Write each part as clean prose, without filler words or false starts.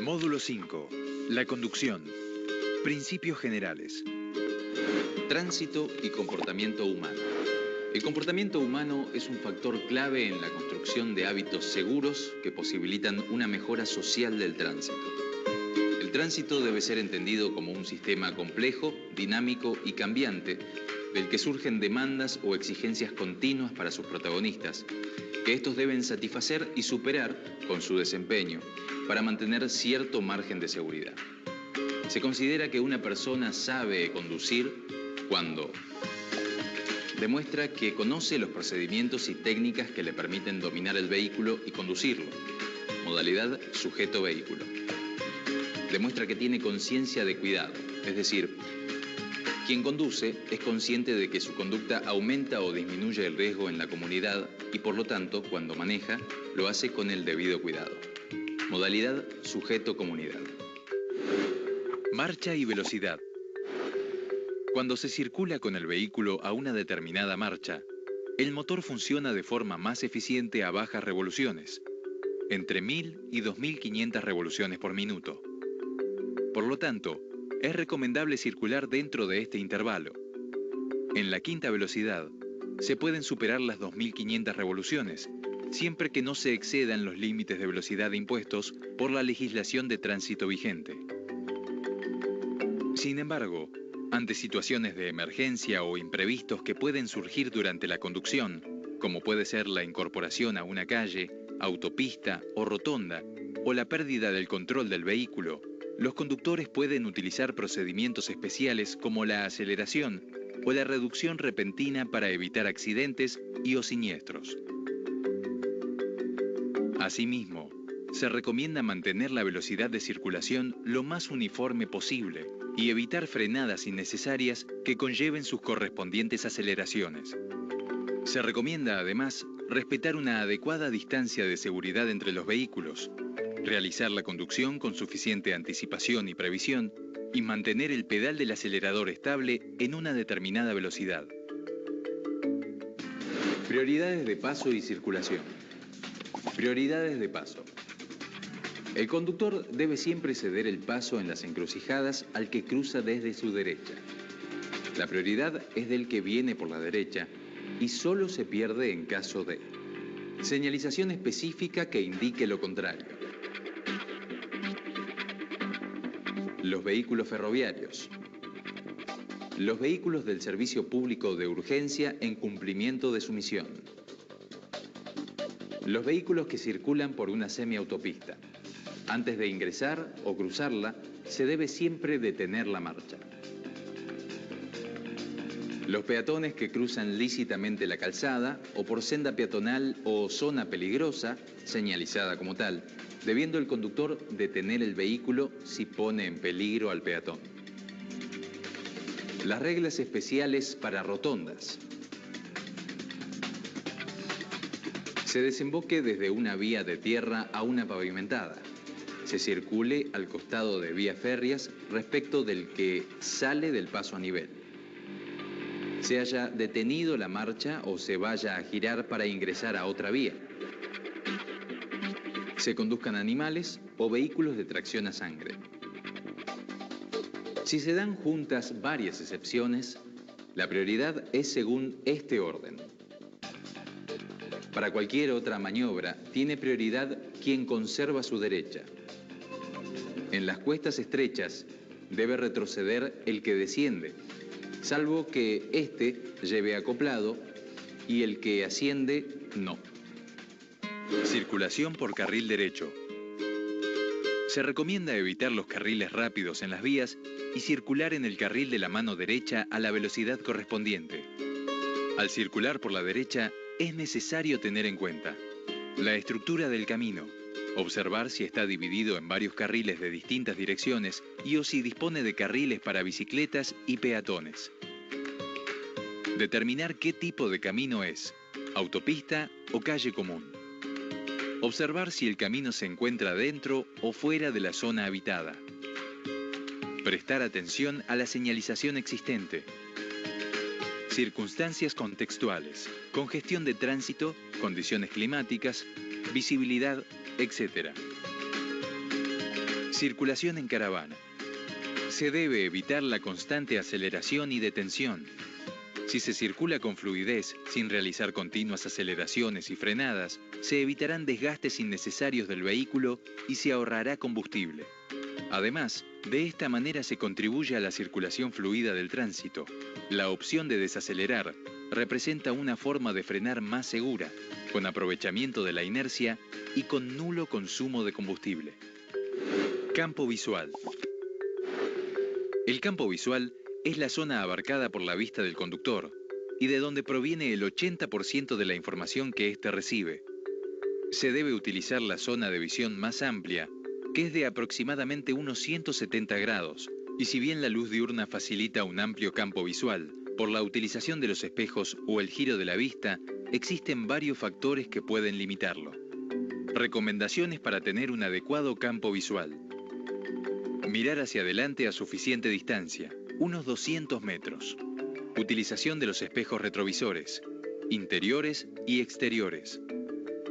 Módulo 5. La conducción. Principios generales. Tránsito y comportamiento humano. El comportamiento humano es un factor clave en la construcción de hábitos seguros que posibilitan una mejora social del tránsito. El tránsito debe ser entendido como un sistema complejo, dinámico y cambiante, del que surgen demandas o exigencias continuas para sus protagonistas, que estos deben satisfacer y superar con su desempeño para mantener cierto margen de seguridad. Se considera que una persona sabe conducir cuando demuestra que conoce los procedimientos y técnicas que le permiten dominar el vehículo y conducirlo. Modalidad sujeto-vehículo. Demuestra que tiene conciencia de cuidado, es decir, quien conduce es consciente de que su conducta aumenta o disminuye el riesgo en la comunidad y por lo tanto, cuando maneja, lo hace con el debido cuidado. Modalidad sujeto-comunidad. Marcha y velocidad. Cuando se circula con el vehículo a una determinada marcha, el motor funciona de forma más eficiente a bajas revoluciones, entre 1000 y 2500 revoluciones por minuto. Por lo tanto, es recomendable circular dentro de este intervalo. En la quinta velocidad, se pueden superar las 2500 revoluciones, siempre que no se excedan los límites de velocidad impuestos por la legislación de tránsito vigente. Sin embargo, ante situaciones de emergencia o imprevistos que pueden surgir durante la conducción, como puede ser la incorporación a una calle, autopista o rotonda, o la pérdida del control del vehículo, los conductores pueden utilizar procedimientos especiales como la aceleración o la reducción repentina para evitar accidentes y o siniestros. Asimismo, se recomienda mantener la velocidad de circulación lo más uniforme posible y evitar frenadas innecesarias que conlleven sus correspondientes aceleraciones. Se recomienda además respetar una adecuada distancia de seguridad entre los vehículos, realizar la conducción con suficiente anticipación y previsión y mantener el pedal del acelerador estable en una determinada velocidad. Prioridades de paso y circulación. Prioridades de paso. El conductor debe siempre ceder el paso en las encrucijadas al que cruza desde su derecha. La prioridad es del que viene por la derecha y solo se pierde en caso de señalización específica que indique lo contrario. Los vehículos ferroviarios. Los vehículos del servicio público de urgencia en cumplimiento de su misión. Los vehículos que circulan por una semiautopista. Antes de ingresar o cruzarla, se debe siempre detener la marcha. Los peatones que cruzan lícitamente la calzada o por senda peatonal o zona peligrosa, señalizada como tal, debiendo el conductor detener el vehículo si pone en peligro al peatón. Las reglas especiales para rotondas. Se desemboque desde una vía de tierra a una pavimentada. Se circule al costado de vías férreas respecto del que sale del paso a nivel. Se haya detenido la marcha o se vaya a girar para ingresar a otra vía. Se conduzcan animales o vehículos de tracción a sangre. Si se dan juntas varias excepciones, la prioridad es según este orden. Para cualquier otra maniobra, tiene prioridad quien conserva su derecha. En las cuestas estrechas, debe retroceder el que desciende, salvo que éste lleve acoplado y el que asciende, no. Circulación por carril derecho. Se recomienda evitar los carriles rápidos en las vías y circular en el carril de la mano derecha a la velocidad correspondiente. Al circular por la derecha, es necesario tener en cuenta la estructura del camino, observar si está dividido en varios carriles de distintas direcciones y o si dispone de carriles para bicicletas y peatones. Determinar qué tipo de camino es, autopista o calle común. Observar si el camino se encuentra dentro o fuera de la zona habitada. Prestar atención a la señalización existente. Circunstancias contextuales, congestión de tránsito, condiciones climáticas, visibilidad, etc. Circulación en caravana. Se debe evitar la constante aceleración y detención. Si se circula con fluidez, sin realizar continuas aceleraciones y frenadas, se evitarán desgastes innecesarios del vehículo y se ahorrará combustible. Además, de esta manera se contribuye a la circulación fluida del tránsito. La opción de desacelerar representa una forma de frenar más segura, con aprovechamiento de la inercia y con nulo consumo de combustible. Campo visual. El campo visual es la zona abarcada por la vista del conductor y de donde proviene el 80% de la información que éste recibe. Se debe utilizar la zona de visión más amplia, que es de aproximadamente unos 170 grados, y si bien la luz diurna facilita un amplio campo visual, por la utilización de los espejos o el giro de la vista, existen varios factores que pueden limitarlo. Recomendaciones para tener un adecuado campo visual. Mirar hacia adelante a suficiente distancia, unos 200 metros. Utilización de los espejos retrovisores, interiores y exteriores.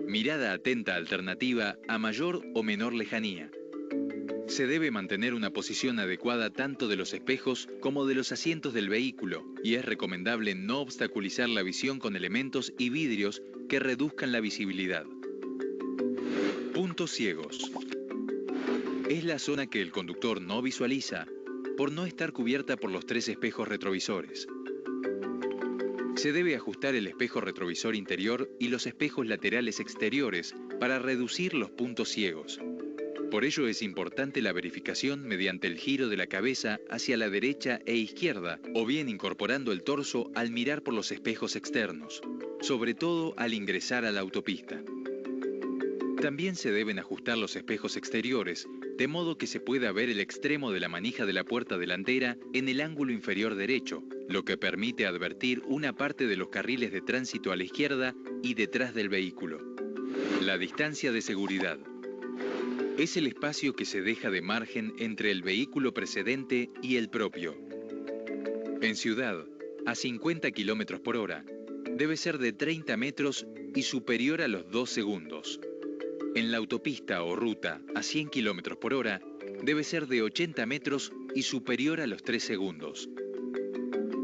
Mirada atenta alternativa a mayor o menor lejanía. Se debe mantener una posición adecuada tanto de los espejos como de los asientos del vehículo y es recomendable no obstaculizar la visión con elementos y vidrios que reduzcan la visibilidad. Puntos ciegos. Es la zona que el conductor no visualiza por no estar cubierta por los 3 espejos retrovisores. Se debe ajustar el espejo retrovisor interior y los espejos laterales exteriores para reducir los puntos ciegos. Por ello es importante la verificación mediante el giro de la cabeza hacia la derecha e izquierda o bien incorporando el torso al mirar por los espejos externos, sobre todo al ingresar a la autopista. También se deben ajustar los espejos exteriores, de modo que se pueda ver el extremo de la manija de la puerta delantera en el ángulo inferior derecho, lo que permite advertir una parte de los carriles de tránsito a la izquierda y detrás del vehículo. La distancia de seguridad. Es el espacio que se deja de margen entre el vehículo precedente y el propio. En ciudad, a 50 km por hora, debe ser de 30 metros y superior a los 2 segundos. En la autopista o ruta a 100 km por hora debe ser de 80 metros y superior a los 3 segundos.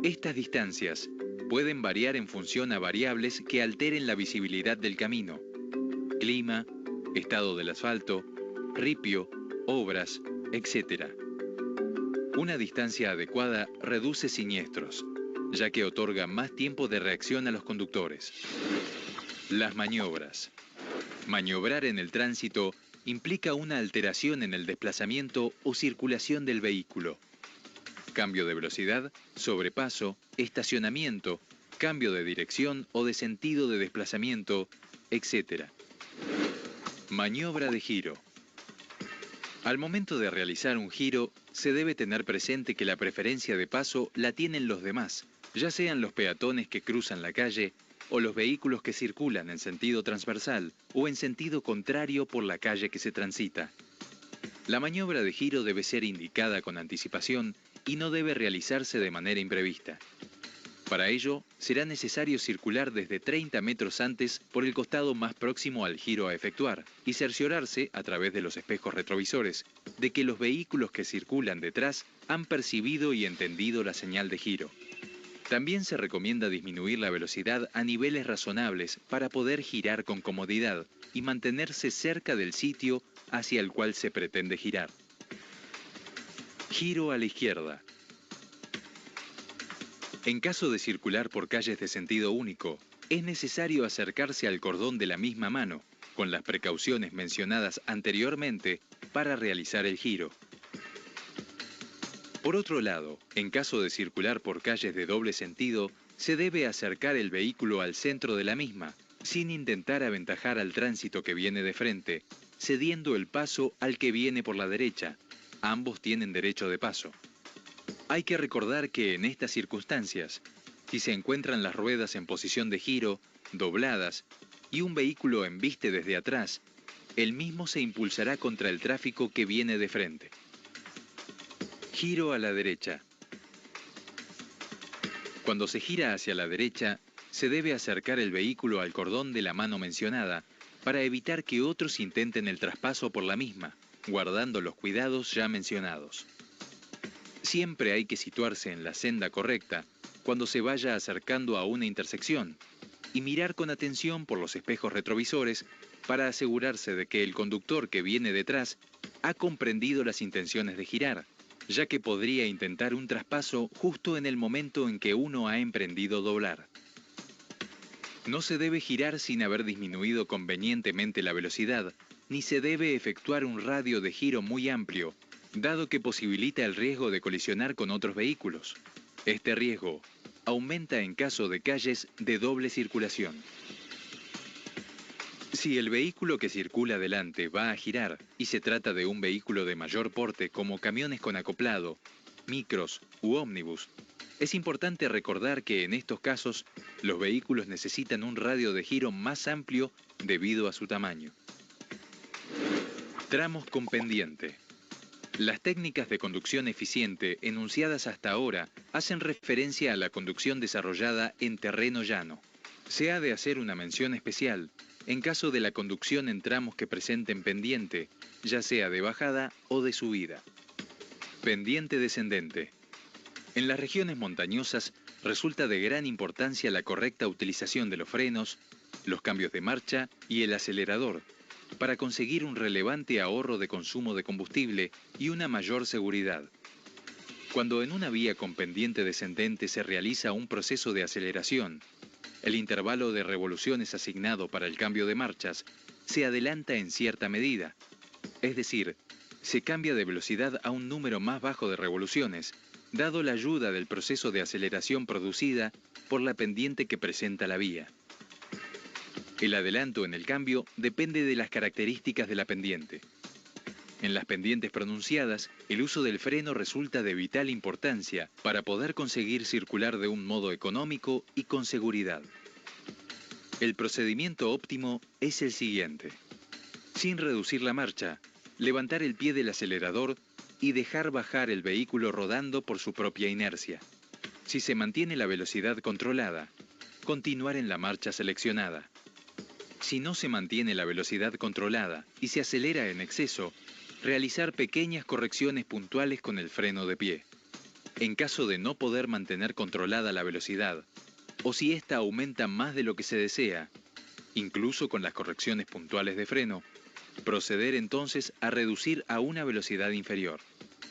Estas distancias pueden variar en función a variables que alteren la visibilidad del camino: clima, estado del asfalto, ripio, obras, etc. Una distancia adecuada reduce siniestros, ya que otorga más tiempo de reacción a los conductores. Las maniobras. Maniobrar en el tránsito implica una alteración en el desplazamiento o circulación del vehículo. Cambio de velocidad, sobrepaso, estacionamiento, cambio de dirección o de sentido de desplazamiento, etc. Maniobra de giro. Al momento de realizar un giro, se debe tener presente que la preferencia de paso la tienen los demás, ya sean los peatones que cruzan la calle o los vehículos que circulan en sentido transversal o en sentido contrario por la calle que se transita. La maniobra de giro debe ser indicada con anticipación y no debe realizarse de manera imprevista. Para ello, será necesario circular desde 30 metros antes por el costado más próximo al giro a efectuar y cerciorarse, a través de los espejos retrovisores, de que los vehículos que circulan detrás han percibido y entendido la señal de giro. También se recomienda disminuir la velocidad a niveles razonables para poder girar con comodidad y mantenerse cerca del sitio hacia el cual se pretende girar. Giro a la izquierda. En caso de circular por calles de sentido único, es necesario acercarse al cordón de la misma mano, con las precauciones mencionadas anteriormente, para realizar el giro. Por otro lado, en caso de circular por calles de doble sentido, se debe acercar el vehículo al centro de la misma, sin intentar aventajar al tránsito que viene de frente, cediendo el paso al que viene por la derecha. Ambos tienen derecho de paso. Hay que recordar que en estas circunstancias, si se encuentran las ruedas en posición de giro, dobladas, y un vehículo embiste desde atrás, el mismo se impulsará contra el tráfico que viene de frente. Giro a la derecha. Cuando se gira hacia la derecha, se debe acercar el vehículo al cordón de la mano mencionada para evitar que otros intenten el traspaso por la misma, guardando los cuidados ya mencionados. Siempre hay que situarse en la senda correcta cuando se vaya acercando a una intersección y mirar con atención por los espejos retrovisores para asegurarse de que el conductor que viene detrás ha comprendido las intenciones de girar, ya que podría intentar un traspaso justo en el momento en que uno ha emprendido doblar. No se debe girar sin haber disminuido convenientemente la velocidad, ni se debe efectuar un radio de giro muy amplio, dado que posibilita el riesgo de colisionar con otros vehículos. Este riesgo aumenta en caso de calles de doble circulación. Si el vehículo que circula delante va a girar y se trata de un vehículo de mayor porte como camiones con acoplado, micros u ómnibus, es importante recordar que en estos casos los vehículos necesitan un radio de giro más amplio debido a su tamaño. Tramos con pendiente. Las técnicas de conducción eficiente enunciadas hasta ahora hacen referencia a la conducción desarrollada en terreno llano. Se ha de hacer una mención especial en caso de la conducción en tramos que presenten pendiente, ya sea de bajada o de subida. Pendiente descendente. En las regiones montañosas resulta de gran importancia la correcta utilización de los frenos, los cambios de marcha y el acelerador, para conseguir un relevante ahorro de consumo de combustible y una mayor seguridad. Cuando en una vía con pendiente descendente se realiza un proceso de aceleración, el intervalo de revoluciones asignado para el cambio de marchas se adelanta en cierta medida, es decir, se cambia de velocidad a un número más bajo de revoluciones, dado la ayuda del proceso de aceleración producida por la pendiente que presenta la vía. El adelanto en el cambio depende de las características de la pendiente. En las pendientes pronunciadas, el uso del freno resulta de vital importancia para poder conseguir circular de un modo económico y con seguridad. El procedimiento óptimo es el siguiente. Sin reducir la marcha, levantar el pie del acelerador y dejar bajar el vehículo rodando por su propia inercia. Si se mantiene la velocidad controlada, continuar en la marcha seleccionada. Si no se mantiene la velocidad controlada y se acelera en exceso, realizar pequeñas correcciones puntuales con el freno de pie. En caso de no poder mantener controlada la velocidad, o si ésta aumenta más de lo que se desea, incluso con las correcciones puntuales de freno, proceder entonces a reducir a una velocidad inferior.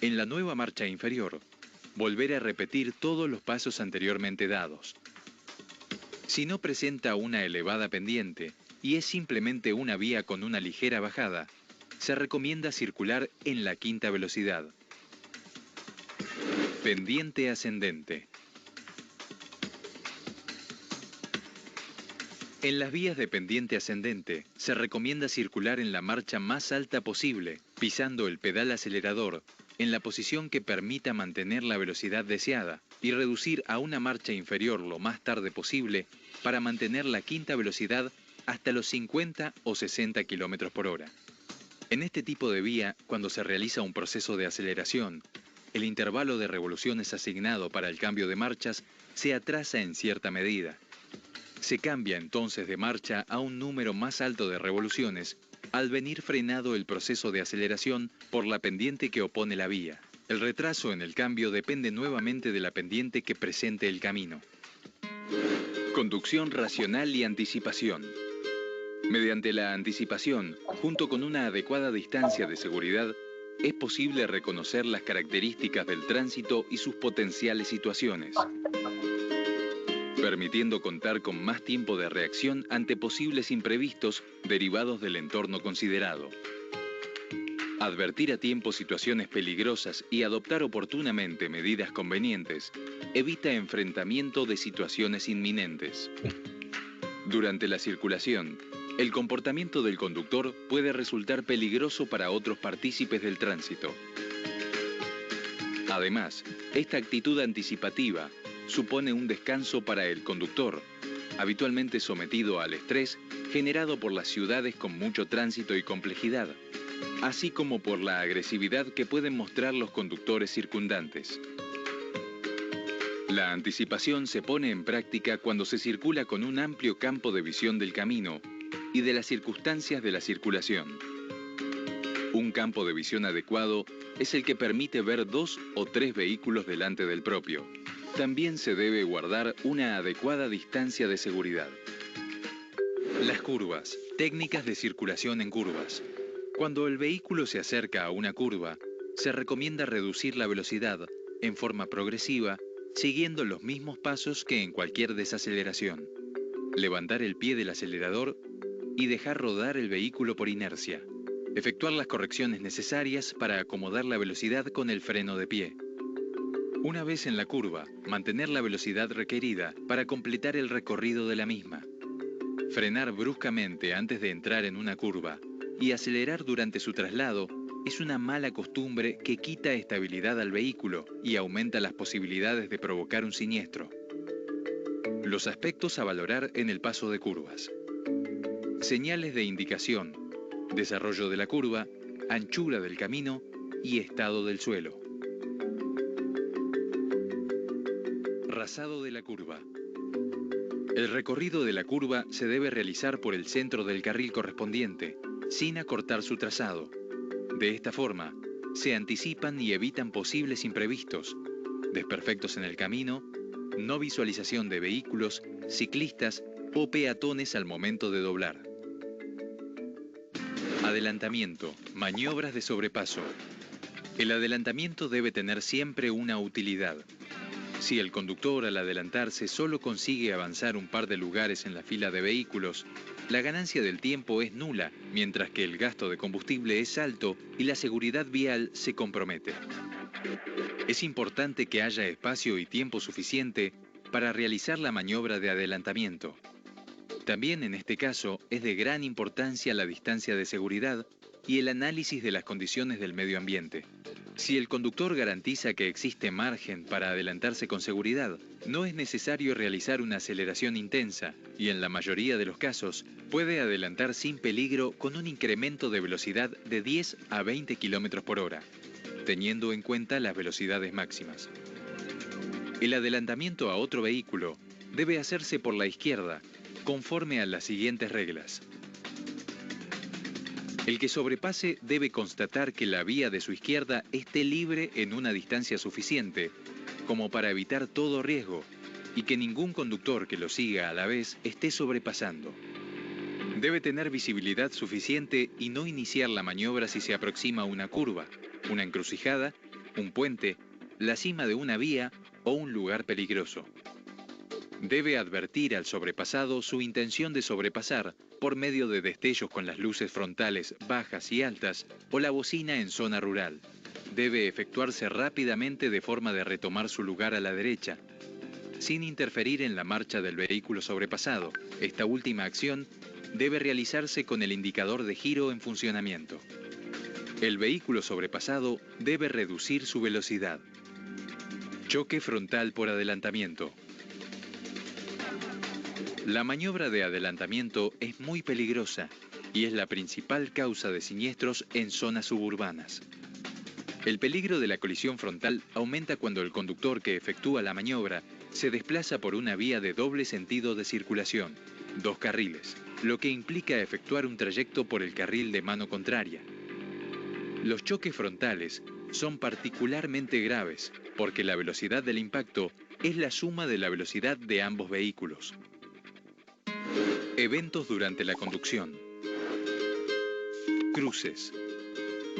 En la nueva marcha inferior, volver a repetir todos los pasos anteriormente dados. Si no presenta una elevada pendiente y es simplemente una vía con una ligera bajada, se recomienda circular en la quinta velocidad. Pendiente ascendente. En las vías de pendiente ascendente, se recomienda circular en la marcha más alta posible, pisando el pedal acelerador en la posición que permita mantener la velocidad deseada y reducir a una marcha inferior lo más tarde posible para mantener la quinta velocidad hasta los 50 o 60 km por hora. En este tipo de vía, cuando se realiza un proceso de aceleración, el intervalo de revoluciones asignado para el cambio de marchas se atrasa en cierta medida. Se cambia entonces de marcha a un número más alto de revoluciones al venir frenado el proceso de aceleración por la pendiente que opone la vía. El retraso en el cambio depende nuevamente de la pendiente que presente el camino. Conducción racional y anticipación. Mediante la anticipación, junto con una adecuada distancia de seguridad, es posible reconocer las características del tránsito y sus potenciales situaciones, permitiendo contar con más tiempo de reacción ante posibles imprevistos derivados del entorno considerado. Advertir a tiempo situaciones peligrosas y adoptar oportunamente medidas convenientes evita enfrentamiento de situaciones inminentes. Durante la circulación, el comportamiento del conductor puede resultar peligroso para otros partícipes del tránsito. Además, esta actitud anticipativa supone un descanso para el conductor, habitualmente sometido al estrés generado por las ciudades con mucho tránsito y complejidad, así como por la agresividad que pueden mostrar los conductores circundantes. La anticipación se pone en práctica cuando se circula con un amplio campo de visión del camino y de las circunstancias de la circulación. Un campo de visión adecuado es el que permite ver 2 o 3 vehículos delante del propio. También se debe guardar una adecuada distancia de seguridad. Las curvas. Técnicas de circulación en curvas. Cuando el vehículo se acerca a una curva, se recomienda reducir la velocidad en forma progresiva, siguiendo los mismos pasos que en cualquier desaceleración. Levantar el pie del acelerador y dejar rodar el vehículo por inercia. Efectuar las correcciones necesarias para acomodar la velocidad con el freno de pie. Una vez en la curva, mantener la velocidad requerida para completar el recorrido de la misma. Frenar bruscamente antes de entrar en una curva y acelerar durante su traslado es una mala costumbre que quita estabilidad al vehículo y aumenta las posibilidades de provocar un siniestro. Los aspectos a valorar en el paso de curvas. Señales de indicación, desarrollo de la curva, anchura del camino y estado del suelo. Trazado de la curva. El recorrido de la curva se debe realizar por el centro del carril correspondiente, sin acortar su trazado. De esta forma, se anticipan y evitan posibles imprevistos, desperfectos en el camino, no visualización de vehículos, ciclistas o peatones al momento de doblar. Adelantamiento, maniobras de sobrepaso. El adelantamiento debe tener siempre una utilidad. Si el conductor al adelantarse solo consigue avanzar un par de lugares en la fila de vehículos, la ganancia del tiempo es nula, mientras que el gasto de combustible es alto y la seguridad vial se compromete. Es importante que haya espacio y tiempo suficiente para realizar la maniobra de adelantamiento. También en este caso es de gran importancia la distancia de seguridad y el análisis de las condiciones del medio ambiente. Si el conductor garantiza que existe margen para adelantarse con seguridad, no es necesario realizar una aceleración intensa y en la mayoría de los casos puede adelantar sin peligro con un incremento de velocidad de 10 a 20 km por hora, teniendo en cuenta las velocidades máximas. El adelantamiento a otro vehículo debe hacerse por la izquierda, conforme a las siguientes reglas. El que sobrepase debe constatar que la vía de su izquierda esté libre en una distancia suficiente como para evitar todo riesgo y que ningún conductor que lo siga a la vez esté sobrepasando. Debe tener visibilidad suficiente y no iniciar la maniobra si se aproxima una curva, una encrucijada, un puente, la cima de una vía o un lugar peligroso. Debe advertir al sobrepasado su intención de sobrepasar por medio de destellos con las luces frontales bajas y altas o la bocina en zona rural. Debe efectuarse rápidamente de forma de retomar su lugar a la derecha, sin interferir en la marcha del vehículo sobrepasado. Esta última acción debe realizarse con el indicador de giro en funcionamiento. El vehículo sobrepasado debe reducir su velocidad. Choque frontal por adelantamiento. La maniobra de adelantamiento es muy peligrosa y es la principal causa de siniestros en zonas suburbanas. El peligro de la colisión frontal aumenta cuando el conductor que efectúa la maniobra se desplaza por una vía de doble sentido de circulación, 2 carriles, lo que implica efectuar un trayecto por el carril de mano contraria. Los choques frontales son particularmente graves porque la velocidad del impacto es la suma de la velocidad de ambos vehículos. Eventos durante la conducción. Cruces.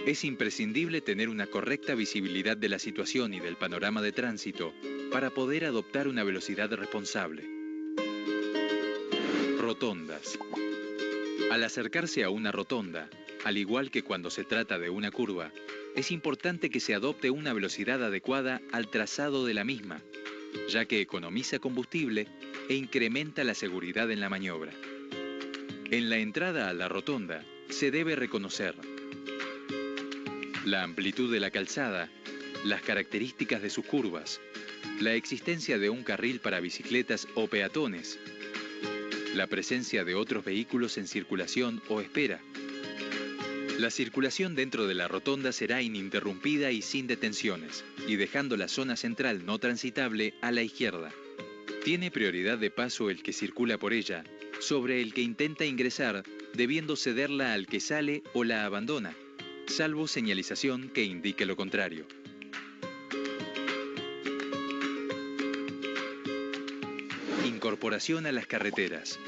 Es imprescindible tener una correcta visibilidad de la situación y del panorama de tránsito para poder adoptar una velocidad responsable. Rotondas. Al acercarse a una rotonda, al igual que cuando se trata de una curva, es importante que se adopte una velocidad adecuada al trazado de la misma, ya que economiza combustible e incrementa la seguridad en la maniobra. En la entrada a la rotonda se debe reconocer la amplitud de la calzada, las características de sus curvas, la existencia de un carril para bicicletas o peatones, la presencia de otros vehículos en circulación o espera. La circulación dentro de la rotonda será ininterrumpida y sin detenciones, y dejando la zona central no transitable a la izquierda. Tiene prioridad de paso el que circula por ella, sobre el que intenta ingresar, debiendo cederla al que sale o la abandona, salvo señalización que indique lo contrario. Incorporación a las carreteras.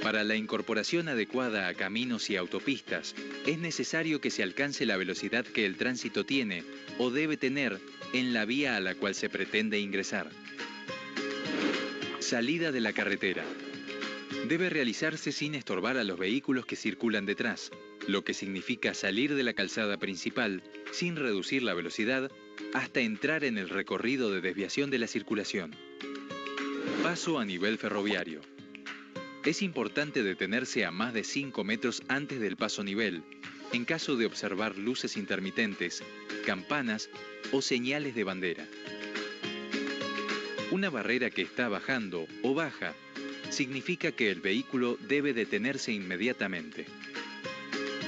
Para la incorporación adecuada a caminos y autopistas, es necesario que se alcance la velocidad que el tránsito tiene o debe tener en la vía a la cual se pretende ingresar. Salida de la carretera. Debe realizarse sin estorbar a los vehículos que circulan detrás, lo que significa salir de la calzada principal sin reducir la velocidad hasta entrar en el recorrido de desviación de la circulación. Paso a nivel ferroviario. Es importante detenerse a más de 5 metros antes del paso nivel, en caso de observar luces intermitentes, campanas o señales de bandera. Una barrera que está bajando o baja significa que el vehículo debe detenerse inmediatamente.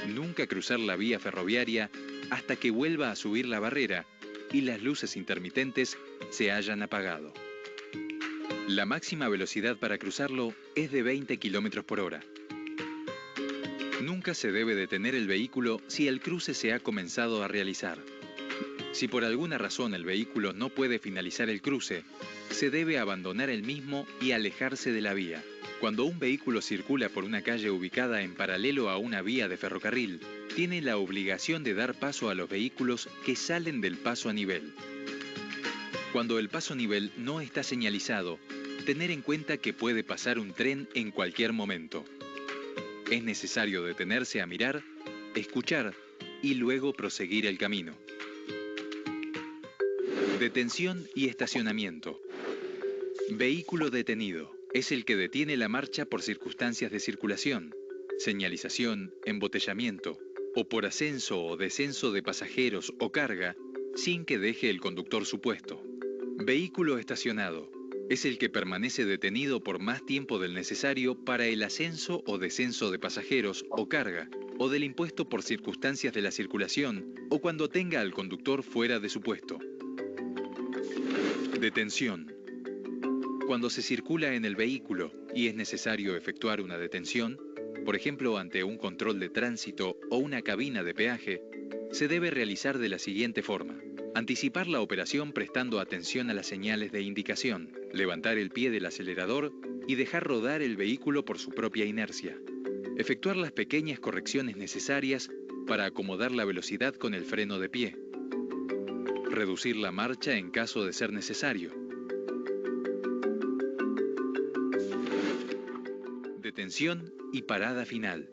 Nunca cruzar la vía ferroviaria hasta que vuelva a subir la barrera y las luces intermitentes se hayan apagado. La máxima velocidad para cruzarlo es de 20 km por hora. Nunca se debe detener el vehículo si el cruce se ha comenzado a realizar. Si por alguna razón el vehículo no puede finalizar el cruce, se debe abandonar el mismo y alejarse de la vía. Cuando un vehículo circula por una calle ubicada en paralelo a una vía de ferrocarril, tiene la obligación de dar paso a los vehículos que salen del paso a nivel. Cuando el paso a nivel no está señalizado, tener en cuenta que puede pasar un tren en cualquier momento. Es necesario detenerse a mirar, escuchar y luego proseguir el camino. Detención y estacionamiento. Vehículo detenido es el que detiene la marcha por circunstancias de circulación, señalización, embotellamiento o por ascenso o descenso de pasajeros o carga sin que deje el conductor su puesto. Vehículo estacionado es el que permanece detenido por más tiempo del necesario para el ascenso o descenso de pasajeros o carga, o del impuesto por circunstancias de la circulación, o cuando tenga al conductor fuera de su puesto. Detención. Cuando se circula en el vehículo y es necesario efectuar una detención, por ejemplo ante un control de tránsito o una cabina de peaje, se debe realizar de la siguiente forma. Anticipar la operación prestando atención a las señales de indicación, levantar el pie del acelerador y dejar rodar el vehículo por su propia inercia. Efectuar las pequeñas correcciones necesarias para acomodar la velocidad con el freno de pie. Reducir la marcha en caso de ser necesario. Detención y parada final.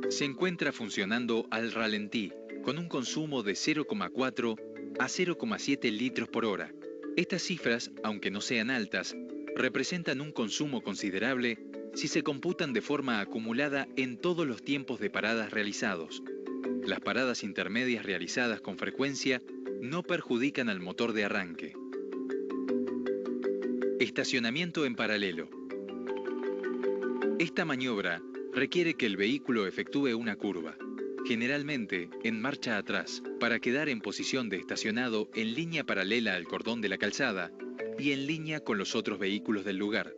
Se encuentra funcionando al ralentí, con un consumo de 0,4 a 0,7 litros por hora. Estas cifras, aunque no sean altas, representan un consumo considerable si se computan de forma acumulada en todos los tiempos de paradas realizados. Las paradas intermedias realizadas con frecuencia no perjudican al motor de arranque. Estacionamiento en paralelo. Esta maniobra requiere que el vehículo efectúe una curva, generalmente en marcha atrás, para quedar en posición de estacionado en línea paralela al cordón de la calzada y en línea con los otros vehículos del lugar.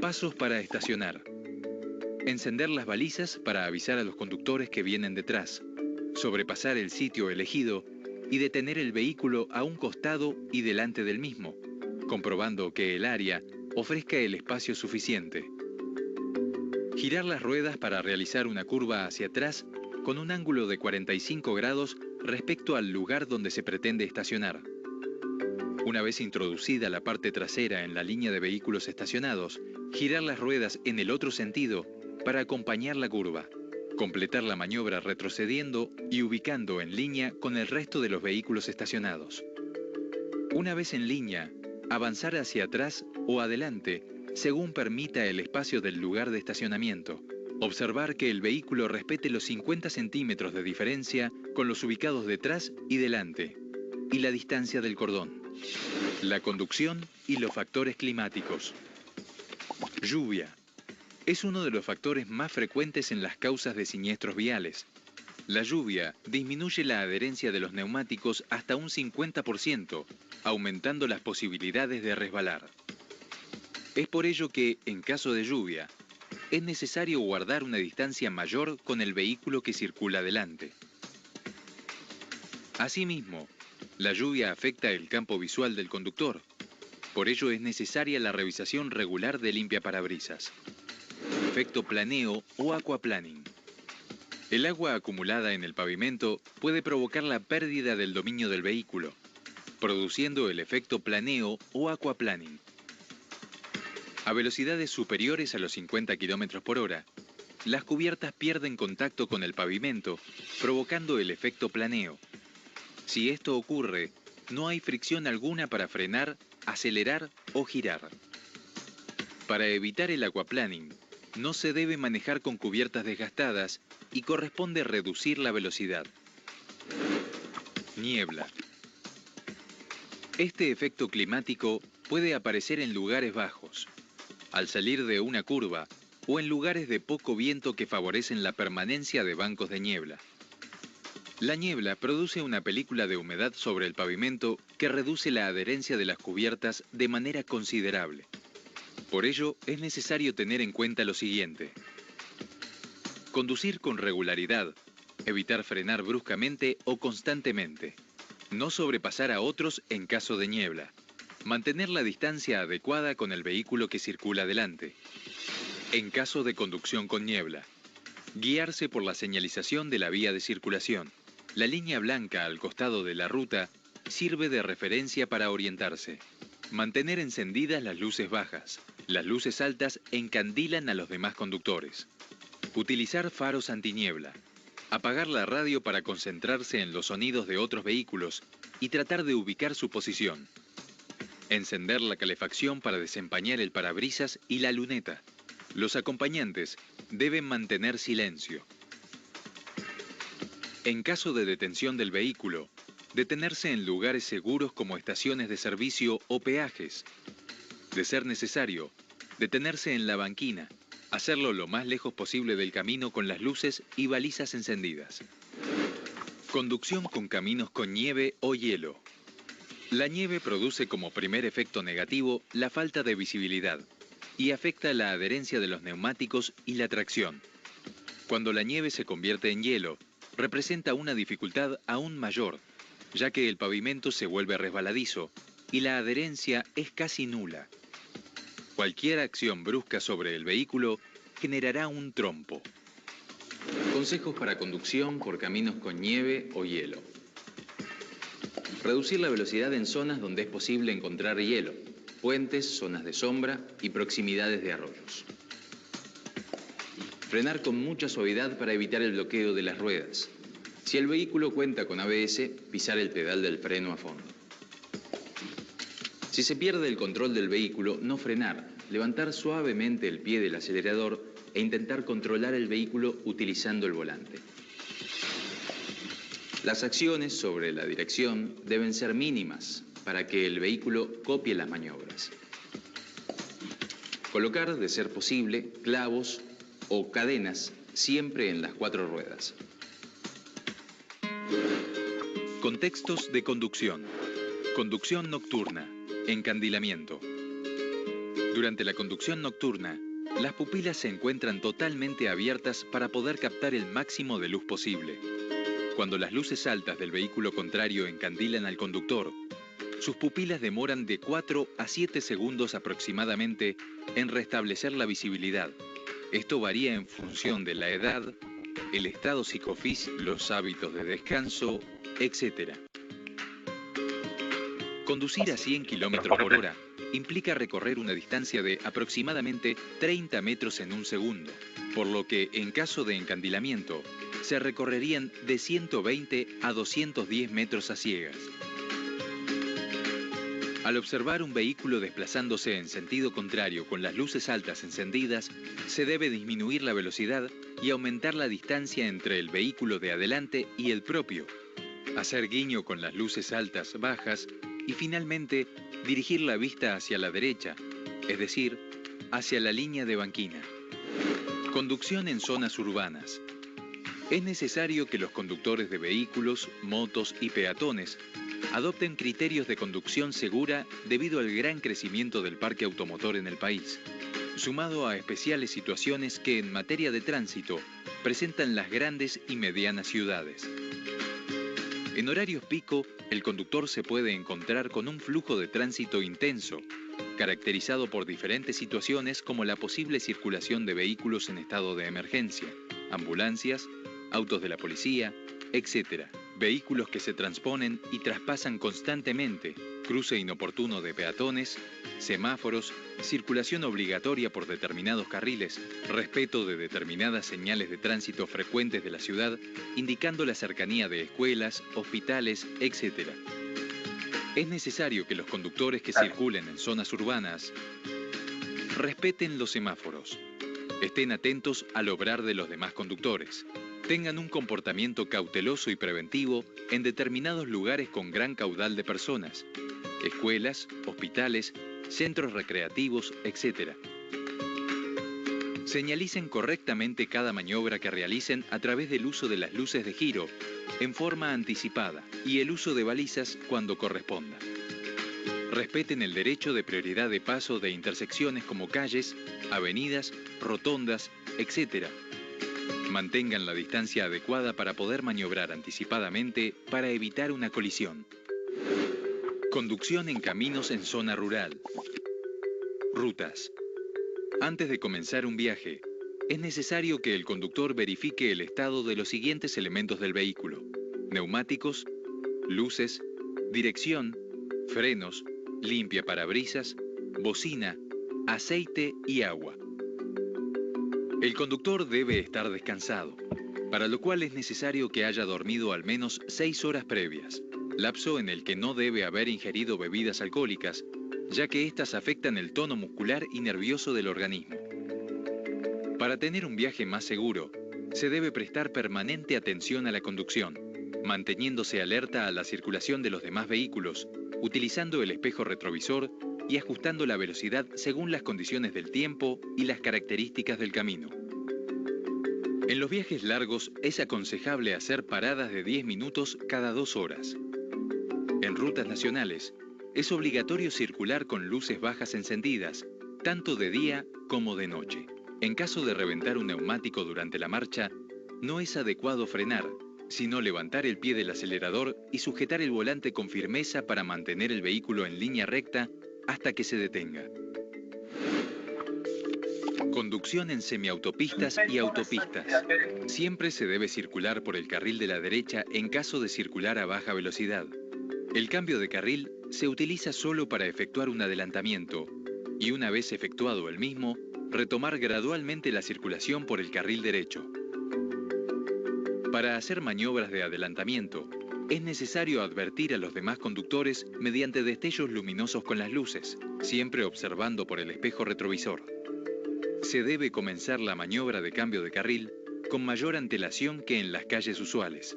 Pasos para estacionar. Encender las balizas para avisar a los conductores que vienen detrás, sobrepasar el sitio elegido y detener el vehículo a un costado y delante del mismo, comprobando que el área ofrezca el espacio suficiente. Girar las ruedas para realizar una curva hacia atrás con un ángulo de 45 grados respecto al lugar donde se pretende estacionar. Una vez introducida la parte trasera en la línea de vehículos estacionados, girar las ruedas en el otro sentido para acompañar la curva. Completar la maniobra retrocediendo y ubicando en línea con el resto de los vehículos estacionados. Una vez en línea, avanzar hacia atrás o adelante según permita el espacio del lugar de estacionamiento. Observar que el vehículo respete los 50 centímetros de diferencia con los ubicados detrás y delante, y la distancia del cordón. La conducción y los factores climáticos. Lluvia. Es uno de los factores más frecuentes en las causas de siniestros viales. La lluvia disminuye la adherencia de los neumáticos hasta un 50%, aumentando las posibilidades de resbalar. Es por ello que, en caso de lluvia, es necesario guardar una distancia mayor con el vehículo que circula delante. Asimismo, la lluvia afecta el campo visual del conductor. Por ello es necesaria la revisación regular de limpiaparabrisas. Efecto planeo o aquaplaning. El agua acumulada en el pavimento puede provocar la pérdida del dominio del vehículo, produciendo el efecto planeo o aquaplaning. A velocidades superiores a los 50 km por hora, las cubiertas pierden contacto con el pavimento, provocando el efecto planeo. Si esto ocurre, no hay fricción alguna para frenar, acelerar o girar. Para evitar el aquaplaning, no se debe manejar con cubiertas desgastadas y corresponde reducir la velocidad. Niebla. Este efecto climático puede aparecer en lugares bajos, al salir de una curva o en lugares de poco viento que favorecen la permanencia de bancos de niebla. La niebla produce una película de humedad sobre el pavimento que reduce la adherencia de las cubiertas de manera considerable. Por ello, es necesario tener en cuenta lo siguiente. Conducir con regularidad, evitar frenar bruscamente o constantemente, no sobrepasar a otros en caso de niebla, mantener la distancia adecuada con el vehículo que circula delante. En caso de conducción con niebla, guiarse por la señalización de la vía de circulación. La línea blanca al costado de la ruta sirve de referencia para orientarse. Mantener encendidas las luces bajas. Las luces altas encandilan a los demás conductores. Utilizar faros antiniebla. Apagar la radio para concentrarse en los sonidos de otros vehículos y tratar de ubicar su posición. Encender la calefacción para desempañar el parabrisas y la luneta. Los acompañantes deben mantener silencio. En caso de detención del vehículo, detenerse en lugares seguros como estaciones de servicio o peajes. De ser necesario, detenerse en la banquina, hacerlo lo más lejos posible del camino con las luces y balizas encendidas. Conducción con caminos con nieve o hielo. La nieve produce como primer efecto negativo la falta de visibilidad y afecta la adherencia de los neumáticos y la tracción. Cuando la nieve se convierte en hielo, representa una dificultad aún mayor, ya que el pavimento se vuelve resbaladizo y la adherencia es casi nula. Cualquier acción brusca sobre el vehículo generará un trompo. Consejos para conducción por caminos con nieve o hielo. Reducir la velocidad en zonas donde es posible encontrar hielo, puentes, zonas de sombra y proximidades de arroyos. Frenar con mucha suavidad para evitar el bloqueo de las ruedas. Si el vehículo cuenta con ABS, pisar el pedal del freno a fondo. Si se pierde el control del vehículo, no frenar, levantar suavemente el pie del acelerador e intentar controlar el vehículo utilizando el volante. Las acciones sobre la dirección deben ser mínimas para que el vehículo copie las maniobras. Colocar, de ser posible, clavos o cadenas siempre en las 4 ruedas. Contextos de conducción. Conducción nocturna. Encandilamiento. Durante la conducción nocturna, las pupilas se encuentran totalmente abiertas para poder captar el máximo de luz posible. Cuando las luces altas del vehículo contrario encandilan al conductor, sus pupilas demoran de 4 a 7 segundos aproximadamente en restablecer la visibilidad. Esto varía en función de la edad, el estado psicofísico, los hábitos de descanso, etc. Conducir a 100 km por hora implica recorrer una distancia de aproximadamente 30 metros en un segundo, por lo que en caso de encandilamiento se recorrerían de 120 a 210 metros a ciegas. Al observar un vehículo desplazándose en sentido contrario con las luces altas encendidas, se debe disminuir la velocidad y aumentar la distancia entre el vehículo de adelante y el propio, hacer guiño con las luces altas bajas y finalmente dirigir la vista hacia la derecha, es decir, hacia la línea de banquina. Conducción en zonas urbanas. Es necesario que los conductores de vehículos, motos y peatones adopten criterios de conducción segura debido al gran crecimiento del parque automotor en el país. sumado a especiales situaciones que en materia de tránsito presentan las grandes y medianas ciudades. En horarios pico, el conductor se puede encontrar con un flujo de tránsito intenso, caracterizado por diferentes situaciones como la posible circulación de vehículos en estado de emergencia, ambulancias, autos de la policía, etc. Vehículos que se transponen y traspasan constantemente, cruce inoportuno de peatones, semáforos, circulación obligatoria por determinados carriles, respeto de determinadas señales de tránsito frecuentes de la ciudad, indicando la cercanía de escuelas, hospitales, etc. Es necesario que los conductores que circulen en zonas urbanas respeten los semáforos, estén atentos al obrar de los demás conductores, tengan un comportamiento cauteloso y preventivo en determinados lugares con gran caudal de personas, escuelas, hospitales, centros recreativos, etc. Señalicen correctamente cada maniobra que realicen a través del uso de las luces de giro en forma anticipada y el uso de balizas cuando corresponda. Respeten el derecho de prioridad de paso de intersecciones como calles, avenidas, rotondas, etc. Mantengan la distancia adecuada para poder maniobrar anticipadamente para evitar una colisión. Conducción en caminos en zona rural. Rutas. Antes de comenzar un viaje, es necesario que el conductor verifique el estado de los siguientes elementos del vehículo: neumáticos, luces, dirección, frenos, limpiaparabrisas, bocina, aceite y agua. El conductor debe estar descansado, para lo cual es necesario que haya dormido al menos 6 horas previas, lapso en el que no debe haber ingerido bebidas alcohólicas, ya que éstas afectan el tono muscular y nervioso del organismo. Para tener un viaje más seguro, se debe prestar permanente atención a la conducción, manteniéndose alerta a la circulación de los demás vehículos, utilizando el espejo retrovisor y ajustando la velocidad según las condiciones del tiempo y las características del camino. En los viajes largos es aconsejable hacer paradas de 10 minutos cada 2 horas. En rutas nacionales, es obligatorio circular con luces bajas encendidas, tanto de día como de noche. En caso de reventar un neumático durante la marcha, no es adecuado frenar, sino levantar el pie del acelerador y sujetar el volante con firmeza para mantener el vehículo en línea recta hasta que se detenga. Conducción en semiautopistas y autopistas. Siempre se debe circular por el carril de la derecha en caso de circular a baja velocidad. El cambio de carril se utiliza solo para efectuar un adelantamiento y una vez efectuado el mismo, retomar gradualmente la circulación por el carril derecho. Para hacer maniobras de adelantamiento, es necesario advertir a los demás conductores mediante destellos luminosos con las luces, siempre observando por el espejo retrovisor. Se debe comenzar la maniobra de cambio de carril con mayor antelación que en las calles usuales.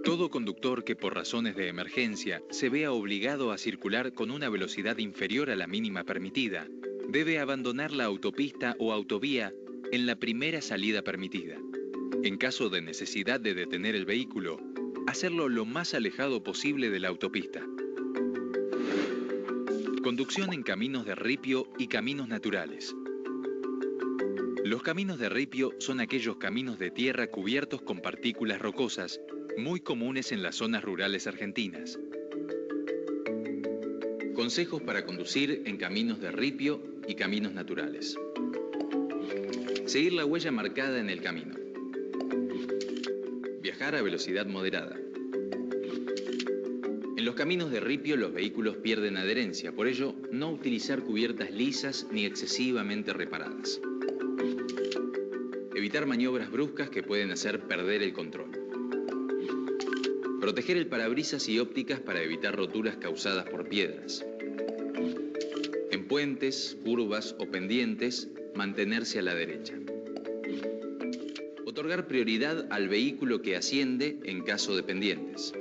Todo conductor que por razones de emergencia se vea obligado a circular con una velocidad inferior a la mínima permitida, debe abandonar la autopista o autovía en la primera salida permitida. En caso de necesidad de detener el vehículo, hacerlo lo más alejado posible de la autopista. Conducción en caminos de ripio y caminos naturales. Los caminos de ripio son aquellos caminos de tierra cubiertos con partículas rocosas, muy comunes en las zonas rurales argentinas. Consejos para conducir en caminos de ripio y caminos naturales. Seguir la huella marcada en el camino. Viajar a velocidad moderada. En los caminos de ripio los vehículos pierden adherencia, por ello no utilizar cubiertas lisas ni excesivamente reparadas. Evitar maniobras bruscas que pueden hacer perder el control. Proteger el parabrisas y ópticas para evitar roturas causadas por piedras. En puentes, curvas o pendientes, mantenerse a la derecha. Otorgar prioridad al vehículo que asciende en caso de pendientes.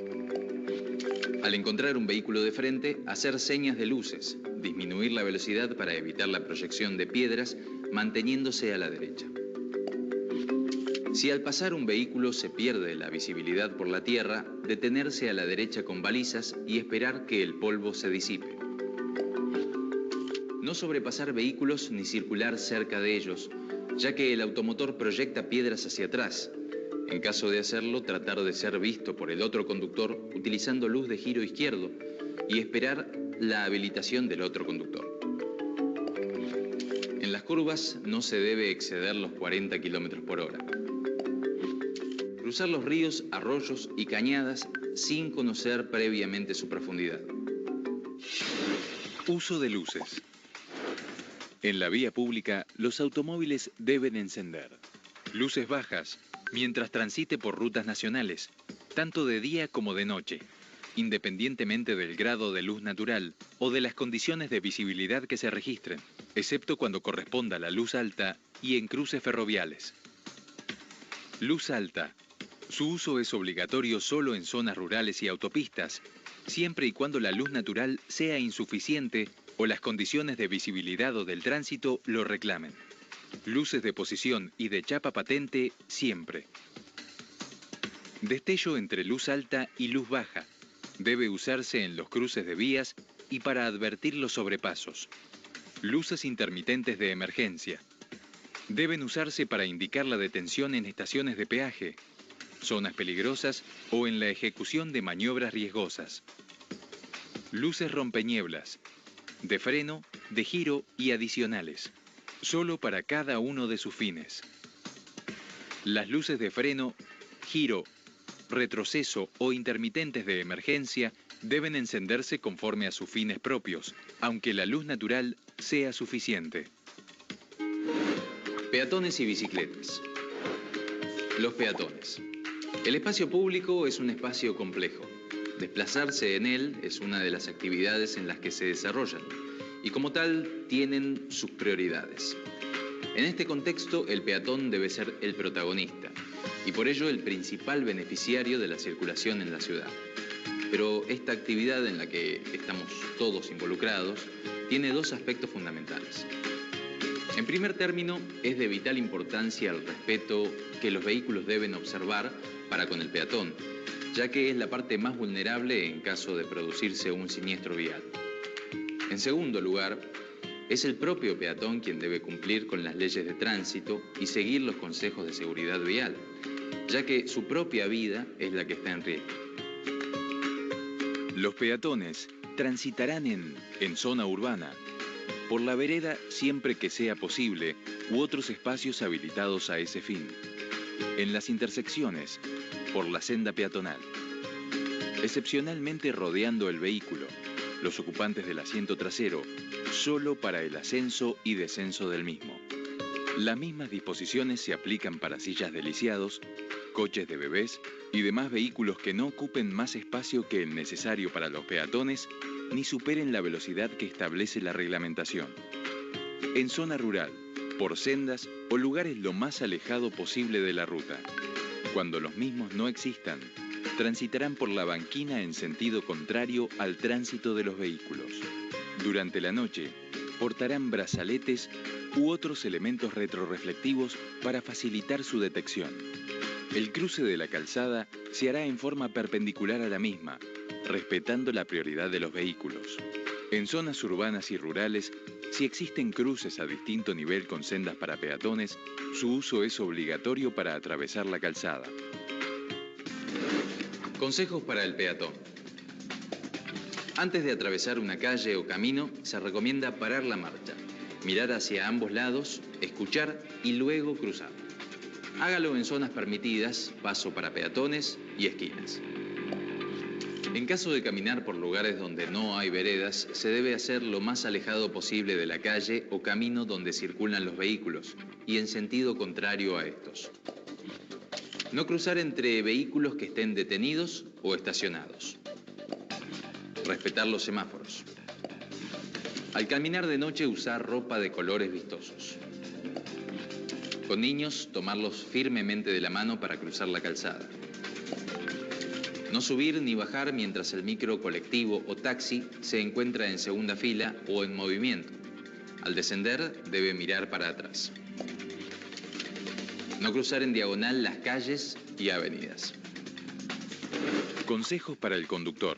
Al encontrar un vehículo de frente, hacer señas de luces, disminuir la velocidad para evitar la proyección de piedras, manteniéndose a la derecha. Si al pasar un vehículo se pierde la visibilidad por la tierra, detenerse a la derecha con balizas y esperar que el polvo se disipe. No sobrepasar vehículos ni circular cerca de ellos, ya que el automotor proyecta piedras hacia atrás. En caso de hacerlo, tratar de ser visto por el otro conductor utilizando luz de giro izquierdo y esperar la habilitación del otro conductor. En las curvas no se debe exceder los 40 km por hora. Cruzar los ríos, arroyos y cañadas sin conocer previamente su profundidad. Uso de luces. En la vía pública, los automóviles deben encender luces bajas mientras transite por rutas nacionales, tanto de día como de noche, independientemente del grado de luz natural o de las condiciones de visibilidad que se registren, excepto cuando corresponda la luz alta y en cruces ferroviales. Luz alta. Su uso es obligatorio solo en zonas rurales y autopistas, siempre y cuando la luz natural sea insuficiente o las condiciones de visibilidad o del tránsito lo reclamen. Luces de posición y de chapa patente siempre. Destello entre luz alta y luz baja. Debe usarse en los cruces de vías y para advertir los sobrepasos. Luces intermitentes de emergencia. Deben usarse para indicar la detención en estaciones de peaje, zonas peligrosas o en la ejecución de maniobras riesgosas. Luces rompenieblas, de freno, de giro y adicionales, solo para cada uno de sus fines. Las luces de freno, giro, retroceso o intermitentes de emergencia deben encenderse conforme a sus fines propios, aunque la luz natural sea suficiente. Peatones y bicicletas. Los peatones. El espacio público es un espacio complejo. Desplazarse en él es una de las actividades en las que se desarrollan y como tal tienen sus prioridades. En este contexto, el peatón debe ser el protagonista y por ello el principal beneficiario de la circulación en la ciudad. Pero esta actividad en la que estamos todos involucrados tiene dos aspectos fundamentales. En primer término, es de vital importancia el respeto que los vehículos deben observar para con el peatón, ya que es la parte más vulnerable en caso de producirse un siniestro vial. En segundo lugar, es el propio peatón quien debe cumplir con las leyes de tránsito y seguir los consejos de seguridad vial, ya que su propia vida es la que está en riesgo. Los peatones transitarán en zona urbana, por la vereda siempre que sea posible u otros espacios habilitados a ese fin, en las intersecciones, por la senda peatonal, excepcionalmente rodeando el vehículo, los ocupantes del asiento trasero, solo para el ascenso y descenso del mismo. Las mismas disposiciones se aplican para sillas de lisiados, coches de bebés y demás vehículos que no ocupen más espacio que el necesario para los peatones ni superen la velocidad que establece la reglamentación. En zona rural, por sendas o lugares lo más alejado posible de la ruta. Cuando los mismos no existan, transitarán por la banquina en sentido contrario al tránsito de los vehículos. Durante la noche, portarán brazaletes u otros elementos retroreflectivos para facilitar su detección. El cruce de la calzada se hará en forma perpendicular a la misma, respetando la prioridad de los vehículos. En zonas urbanas y rurales, si existen cruces a distinto nivel con sendas para peatones, su uso es obligatorio para atravesar la calzada. Consejos para el peatón. Antes de atravesar una calle o camino, se recomienda parar la marcha, mirar hacia ambos lados, escuchar y luego cruzar. Hágalo en zonas permitidas, paso para peatones y esquinas. En caso de caminar por lugares donde no hay veredas, se debe hacer lo más alejado posible de la calle o camino donde circulan los vehículos y en sentido contrario a estos. No cruzar entre vehículos que estén detenidos o estacionados. Respetar los semáforos. Al caminar de noche, usar ropa de colores vistosos. Con niños, tomarlos firmemente de la mano para cruzar la calzada. No subir ni bajar mientras el micro, colectivo o taxi se encuentra en segunda fila o en movimiento. Al descender, debe mirar para atrás. No cruzar en diagonal las calles y avenidas. Consejos para el conductor.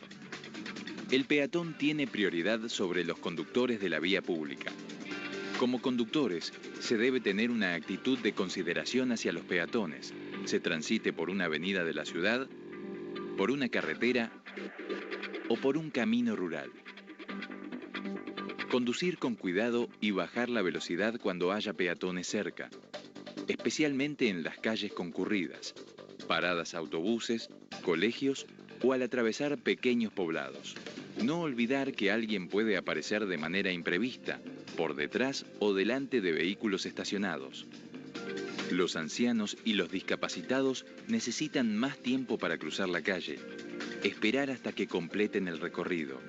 El peatón tiene prioridad sobre los conductores de la vía pública. Como conductores, se debe tener una actitud de consideración hacia los peatones, se transite por una avenida de la ciudad, por una carretera o por un camino rural. Conducir con cuidado y bajar la velocidad cuando haya peatones cerca, especialmente en las calles concurridas, paradas autobuses, colegios o al atravesar pequeños poblados. No olvidar que alguien puede aparecer de manera imprevista, por detrás o delante de vehículos estacionados. Los ancianos y los discapacitados necesitan más tiempo para cruzar la calle, esperar hasta que completen el recorrido.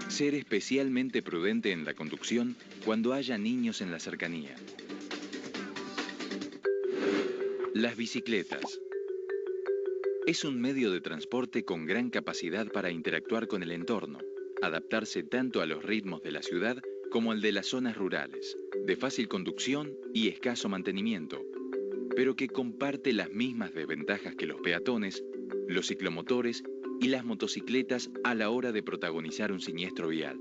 Ser especialmente prudente en la conducción cuando haya niños en la cercanía. Las bicicletas. Es un medio de transporte con gran capacidad para interactuar con el entorno, adaptarse tanto a los ritmos de la ciudad como al de las zonas rurales, de fácil conducción y escaso mantenimiento, pero que comparte las mismas desventajas que los peatones, los ciclomotores y las motocicletas a la hora de protagonizar un siniestro vial.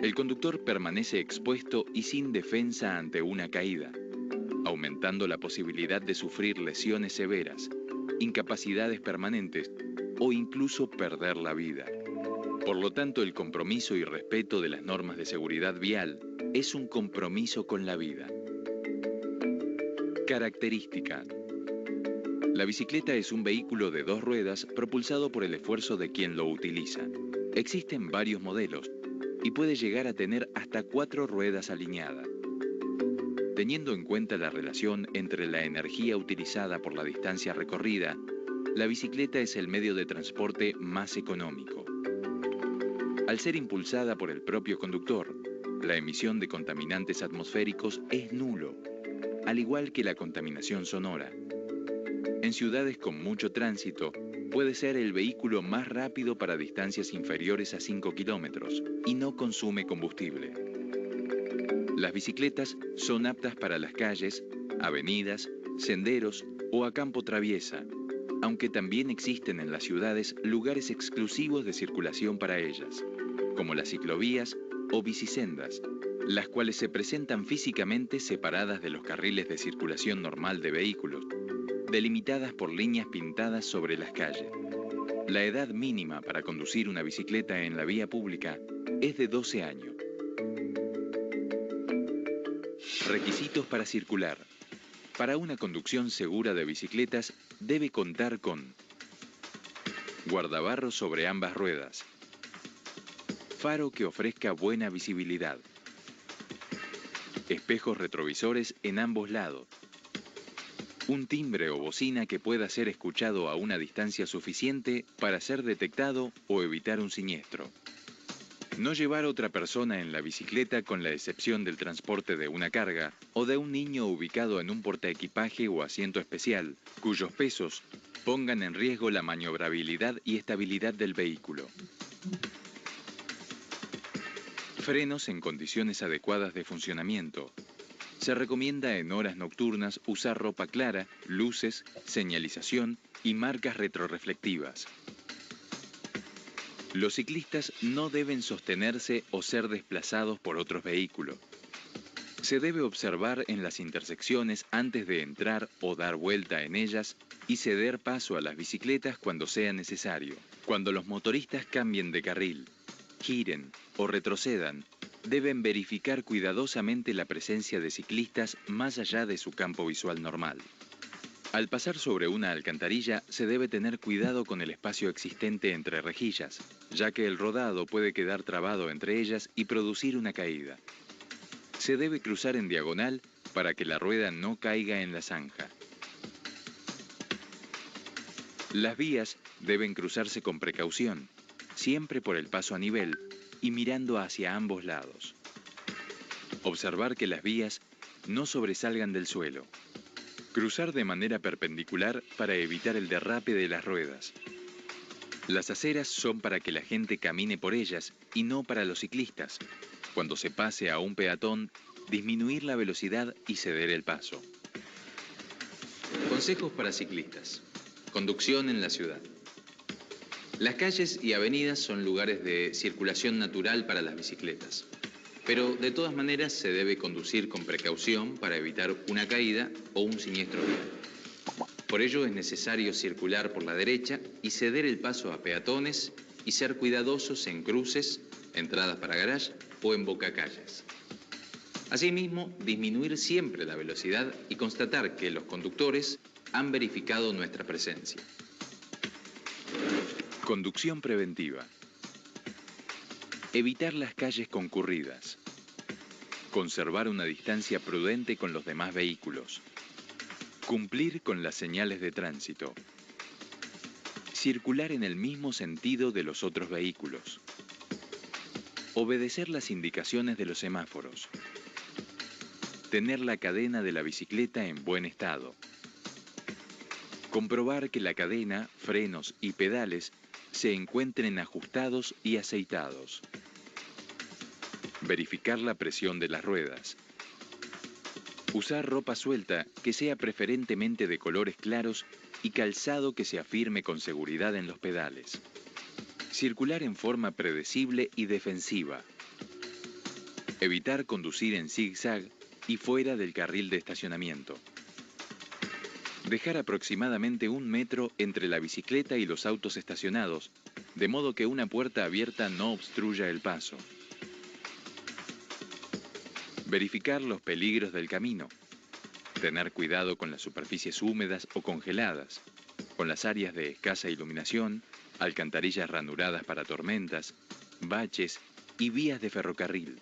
El conductor permanece expuesto y sin defensa ante una caída, aumentando la posibilidad de sufrir lesiones severas, incapacidades permanentes o incluso perder la vida. Por lo tanto, el compromiso y respeto de las normas de seguridad vial es un compromiso con la vida. Característica. La bicicleta es un vehículo de 2 ruedas propulsado por el esfuerzo de quien lo utiliza. Existen varios modelos y puede llegar a tener hasta 4 ruedas alineadas. Teniendo en cuenta la relación entre la energía utilizada por la distancia recorrida, la bicicleta es el medio de transporte más económico. Al ser impulsada por el propio conductor, la emisión de contaminantes atmosféricos es nulo, al igual que la contaminación sonora. En ciudades con mucho tránsito, puede ser el vehículo más rápido para distancias inferiores a 5 kilómetros y no consume combustible. Las bicicletas son aptas para las calles, avenidas, senderos o a campo traviesa, aunque también existen en las ciudades lugares exclusivos de circulación para ellas, como las ciclovías o bicisendas, las cuales se presentan físicamente separadas de los carriles de circulación normal de vehículos, delimitadas por líneas pintadas sobre las calles. La edad mínima para conducir una bicicleta en la vía pública es de 12 años. Requisitos para circular. Para una conducción segura de bicicletas debe contar con guardabarros sobre ambas ruedas, faro que ofrezca buena visibilidad, espejos retrovisores en ambos lados, un timbre o bocina que pueda ser escuchado a una distancia suficiente para ser detectado o evitar un siniestro. No llevar otra persona en la bicicleta con la excepción del transporte de una carga o de un niño ubicado en un portaequipaje o asiento especial, cuyos pesos pongan en riesgo la maniobrabilidad y estabilidad del vehículo. Frenos en condiciones adecuadas de funcionamiento. Se recomienda en horas nocturnas usar ropa clara, luces, señalización y marcas retroreflectivas. Los ciclistas no deben sostenerse o ser desplazados por otros vehículos. Se debe observar en las intersecciones antes de entrar o dar vuelta en ellas y ceder paso a las bicicletas cuando sea necesario. Cuando los motoristas cambien de carril, giren o retrocedan, deben verificar cuidadosamente la presencia de ciclistas más allá de su campo visual normal. Al pasar sobre una alcantarilla, se debe tener cuidado con el espacio existente entre rejillas, ya que el rodado puede quedar trabado entre ellas y producir una caída. Se debe cruzar en diagonal para que la rueda no caiga en la zanja. Las vías deben cruzarse con precaución, siempre por el paso a nivel y mirando hacia ambos lados. Observar que las vías no sobresalgan del suelo. Cruzar de manera perpendicular para evitar el derrape de las ruedas. Las aceras son para que la gente camine por ellas y no para los ciclistas. Cuando se pase a un peatón, disminuir la velocidad y ceder el paso. Consejos para ciclistas. Conducción en la ciudad. Las calles y avenidas son lugares de circulación natural para las bicicletas. Pero de todas maneras se debe conducir con precaución para evitar una caída o un siniestro vial. Por ello es necesario circular por la derecha y ceder el paso a peatones y ser cuidadosos en cruces, entradas para garage o en bocacalles. Asimismo, disminuir siempre la velocidad y constatar que los conductores han verificado nuestra presencia. Conducción preventiva. Evitar las calles concurridas. Conservar una distancia prudente con los demás vehículos. Cumplir con las señales de tránsito. Circular en el mismo sentido de los otros vehículos. Obedecer las indicaciones de los semáforos. Tener la cadena de la bicicleta en buen estado. Comprobar que la cadena, frenos y pedales se encuentren ajustados y aceitados. Verificar la presión de las ruedas. Usar ropa suelta que sea preferentemente de colores claros y calzado que se afirme con seguridad en los pedales. Circular en forma predecible y defensiva. Evitar conducir en zigzag y fuera del carril de estacionamiento. Dejar aproximadamente 1 metro entre la bicicleta y los autos estacionados, de modo que una puerta abierta no obstruya el paso. Verificar los peligros del camino. Tener cuidado con las superficies húmedas o congeladas, con las áreas de escasa iluminación, alcantarillas ranuradas para tormentas, baches y vías de ferrocarril.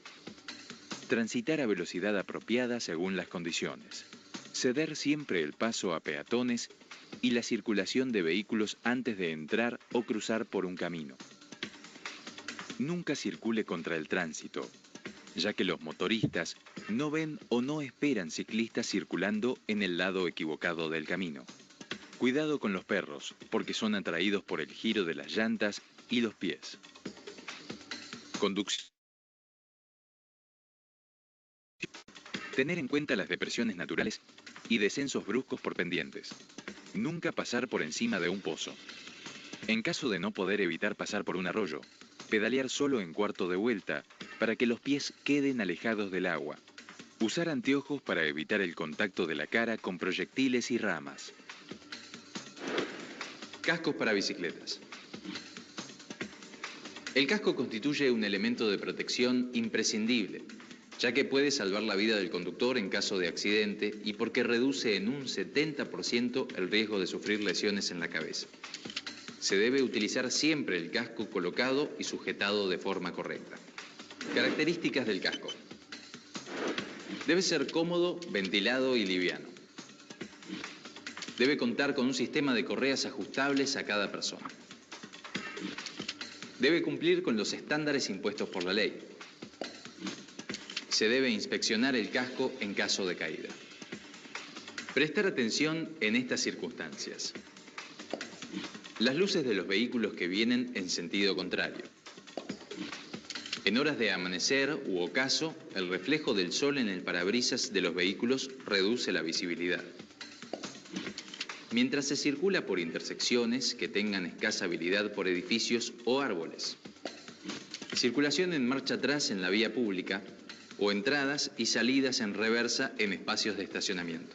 Transitar a velocidad apropiada según las condiciones. Ceder siempre el paso a peatones y la circulación de vehículos antes de entrar o cruzar por un camino. Nunca circule contra el tránsito, ya que los motoristas no ven o no esperan ciclistas circulando en el lado equivocado del camino. Cuidado con los perros, porque son atraídos por el giro de las llantas y los pies. Conducción. Tener en cuenta las depresiones naturales y descensos bruscos por pendientes. Nunca pasar por encima de un pozo. En caso de no poder evitar pasar por un arroyo, pedalear solo en cuarto de vuelta para que los pies queden alejados del agua. Usar anteojos para evitar el contacto de la cara con proyectiles y ramas. Cascos para bicicletas. El casco constituye un elemento de protección imprescindible, ya que puede salvar la vida del conductor en caso de accidente y porque reduce en un 70% el riesgo de sufrir lesiones en la cabeza. Se debe utilizar siempre el casco colocado y sujetado de forma correcta. Características del casco. Debe ser cómodo, ventilado y liviano. Debe contar con un sistema de correas ajustables a cada persona. Debe cumplir con los estándares impuestos por la ley. Se debe inspeccionar el casco en caso de caída. Prestar atención en estas circunstancias. Las luces de los vehículos que vienen en sentido contrario. En horas de amanecer u ocaso, el reflejo del sol en el parabrisas de los vehículos reduce la visibilidad. Mientras se circula por intersecciones que tengan escasa habilidad por edificios o árboles. Circulación en marcha atrás en la vía pública o entradas y salidas en reversa en espacios de estacionamiento.